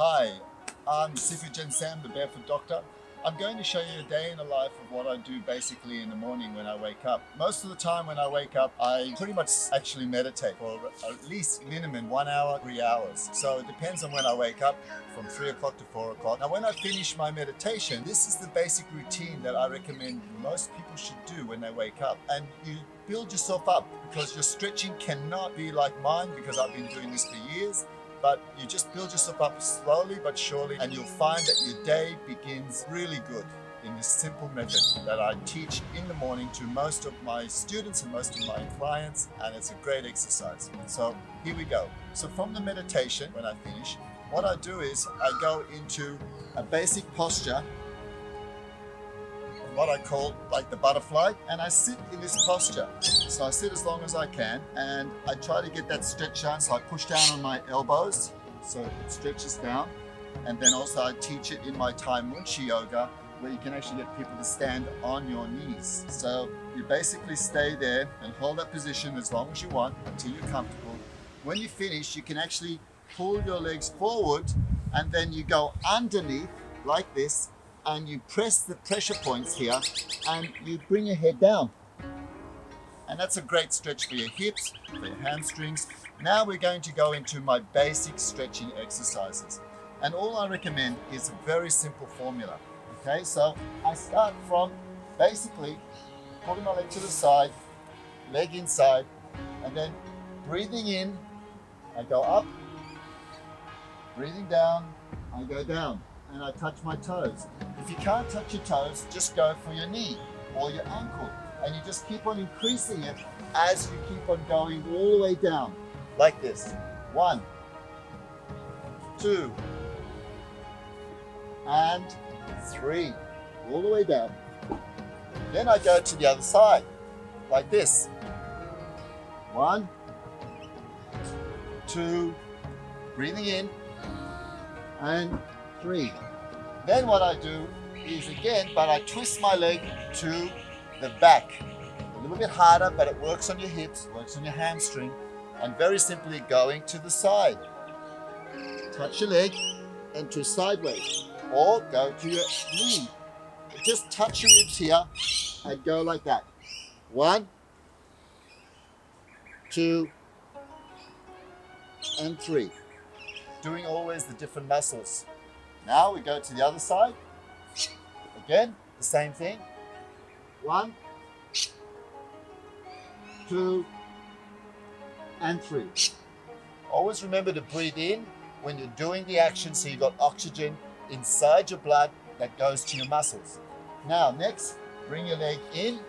Hi, I'm Sam, the Barefoot Doctor. I'm going to show you a day in the life of what I do basically in the morning when I wake up. Most of the time when I wake up, I pretty much actually meditate for at least minimum 1 hour, 3 hours. So it depends on when I wake up, from 3 o'clock to 4 o'clock. Now when I finish my meditation, this is the basic routine that I recommend most people should do when they wake up. And you build yourself up, because your stretching cannot be like mine, because I've been doing this for years. But you just build yourself up slowly but surely, and you'll find that your day begins really good in this simple method that I teach in the morning to most of my students and most of my clients, and it's a great exercise. So here we go. So from the meditation, when I finish, what I do is I go into a basic posture, what I call like the butterfly, and I sit in this posture. So I sit as long as I can, and I try to get that stretch down. So I push down on my elbows so it stretches down, and then also I teach it in my Thai Munchi yoga, where you can actually get people to stand on your knees. So you basically stay there and hold that position as long as you want until you're comfortable. When you finish, you can actually pull your legs forward, and then you go underneath like this, and you press the pressure points here, and you bring your head down. And that's a great stretch for your hips, for your hamstrings. Now we're going to go into my basic stretching exercises. And all I recommend is a very simple formula. Okay, so I start from basically putting my leg to the side, leg inside, and then breathing in, I go up, breathing down, I go down, and I touch my toes. If you can't touch your toes, just go for your knee or your ankle, and you just keep on increasing it as you keep on going all the way down, like this. 1, 2, and 3, all the way down. Then I go to the other side, like this. 1, 2, breathing in, and 3. Then what I do is again, but I twist my leg to the back. A little bit harder, but it works on your hips, works on your hamstring, and very simply going to the side. Touch your leg and twist sideways, or go to your knee. Just touch your ribs here and go like that. 1, 2, and 3. Doing always the different muscles. Now we go to the other side. Again, the same thing. 1, 2, and 3. Always remember to breathe in when you're doing the action, so you've got oxygen inside your blood that goes to your muscles. Now, next, bring your leg in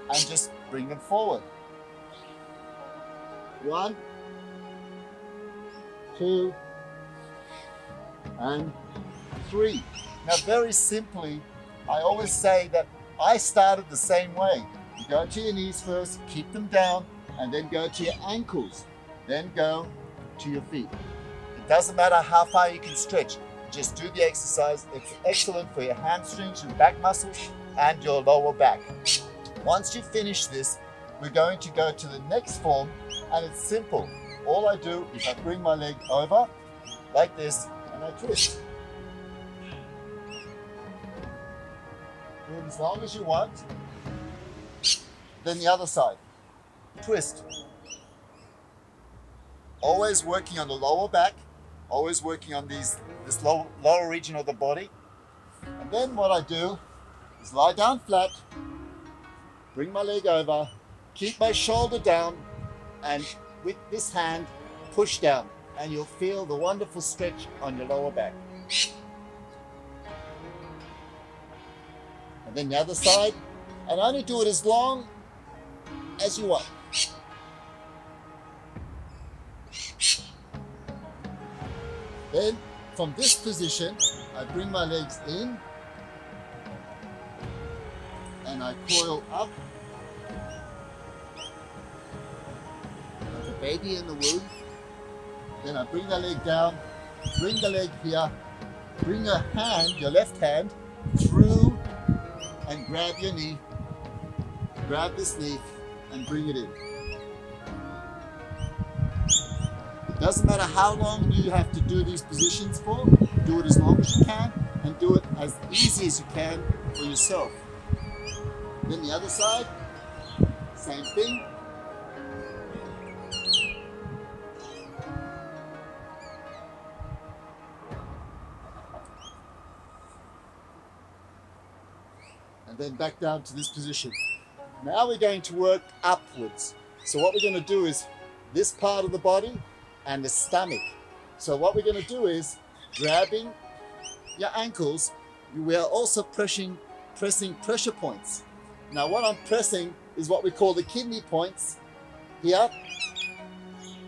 and just bring them forward. 1, 2, and 3. Now, very simply, I always say that I started the same way. You go to your knees first, keep them down, and then go to your ankles, then go to your feet. It doesn't matter how far you can stretch, just do the exercise. It's excellent for your hamstrings, your back muscles, and your lower back. Once you finish this, we're going to go to the next form, and it's simple. All I do is I bring my leg over like this, and I twist. Do it as long as you want. Then the other side. Twist. Always working on the lower back, always working on this lower region of the body. And then what I do is lie down flat, bring my leg over, keep my shoulder down, and with this hand, push down, and you'll feel the wonderful stretch on your lower back. And then the other side, and only do it as long as you want. Then from this position, I bring my legs in and I coil up like a baby in the womb. Then I bring the leg down, bring the leg here, bring your hand, your left hand, through and grab your knee, grab this knee and bring it in. Doesn't matter how long you have to do these positions for, do it as long as you can and do it as easy as you can for yourself. Then the other side, same thing. And then back down to this position. Now we're going to work upwards. So what we're going to do is this part of the body and the stomach. So what we're going to do is grabbing your ankles, we are also pressing pressure points. Now what I'm pressing is what we call the kidney points here,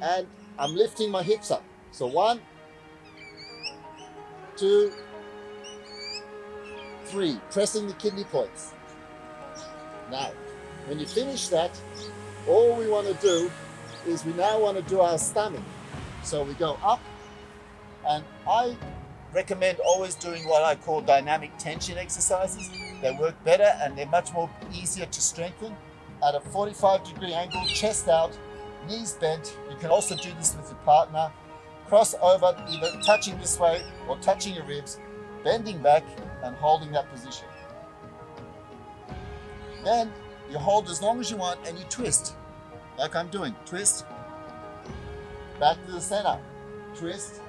and I'm lifting my hips up. So 1, 2, 3, pressing the kidney points. Now, when you finish that, all we want to do is we now want to do our stomach. So we go up, and I recommend always doing what I call dynamic tension exercises. They work better and they're much more easier to strengthen. At a 45-degree angle, chest out, knees bent. You can also do this with your partner. Cross over, either touching this way or touching your ribs, bending back and holding that position. Then you hold as long as you want and you twist, like I'm doing. Twist, back to the center, twist,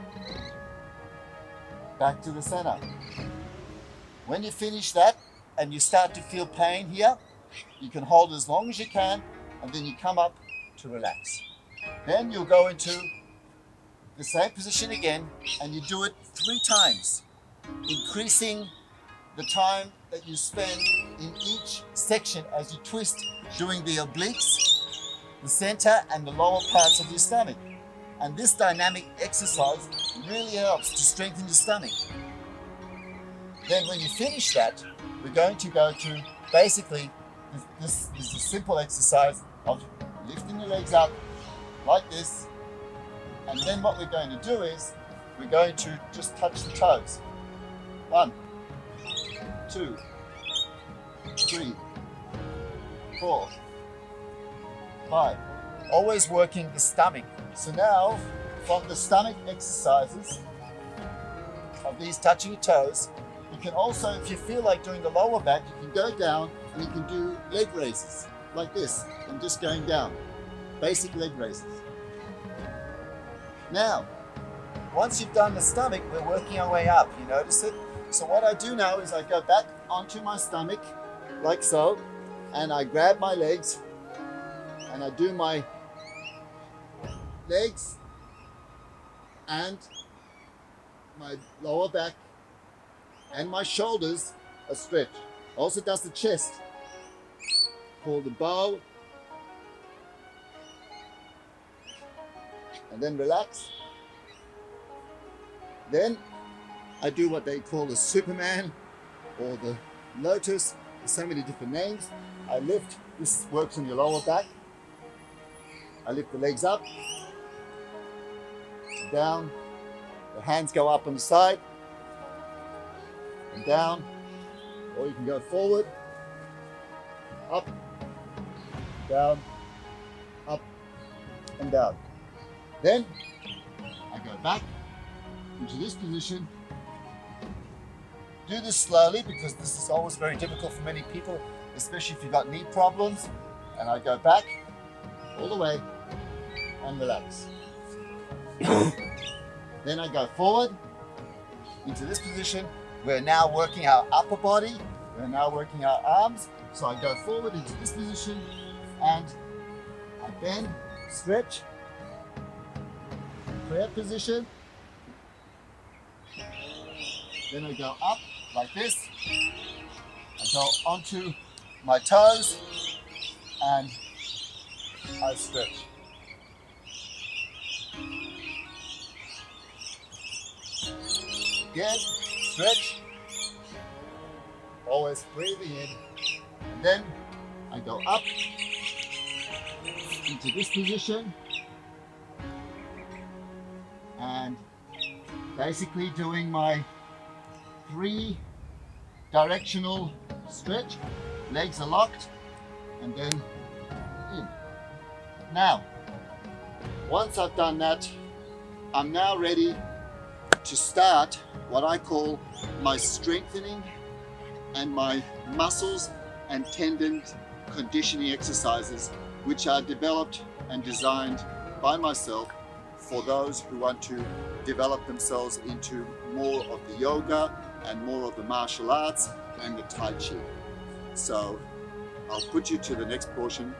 back to the center. When you finish that and you start to feel pain here, you can hold as long as you can and then you come up to relax. Then you'll go into the same position again and you do it 3 times, increasing the time that you spend in each section as you twist, doing the obliques, the center and the lower parts of your stomach. And this dynamic exercise really helps to strengthen your stomach. Then when you finish that, we're going to go to basically, this is a simple exercise of lifting your legs up like this. And then what we're going to do is, we're going to just touch the toes. 1, 2, 3, 4, 5. Always working the stomach. So now, from the stomach exercises of these touching your toes, you can also, if you feel like doing the lower back, you can go down and you can do leg raises like this and just going down. Basic leg raises. Now, once you've done the stomach, we're working our way up. You notice it? So what I do now is I go back onto my stomach like so, and I grab my legs and I do my legs and my lower back and my shoulders are stretched. Also does the chest. Pull the bow and then relax. Then I do what they call the Superman or the Lotus. There's so many different names. I lift, this works on your lower back. I lift the legs up, down, the hands go up on the side, and down, or you can go forward, up, down, up, and down. Then I go back into this position. Do this slowly because this is always very difficult for many people, especially if you've got knee problems. And I go back all the way and relax. Then I go forward into this position. We're now working our upper body. We're now working our arms. So I go forward into this position and I bend, stretch, prayer position. Then I go up like this. I go onto my toes and I stretch. Again, stretch. Always breathing in. And then I go up into this position and basically doing my 3 directional stretch. Legs are locked and then in. Now, once I've done that, I'm now ready to start what I call my strengthening and my muscles and tendon conditioning exercises, which are developed and designed by myself for those who want to develop themselves into more of the yoga and more of the martial arts and the Tai Chi. So I'll put you to the next portion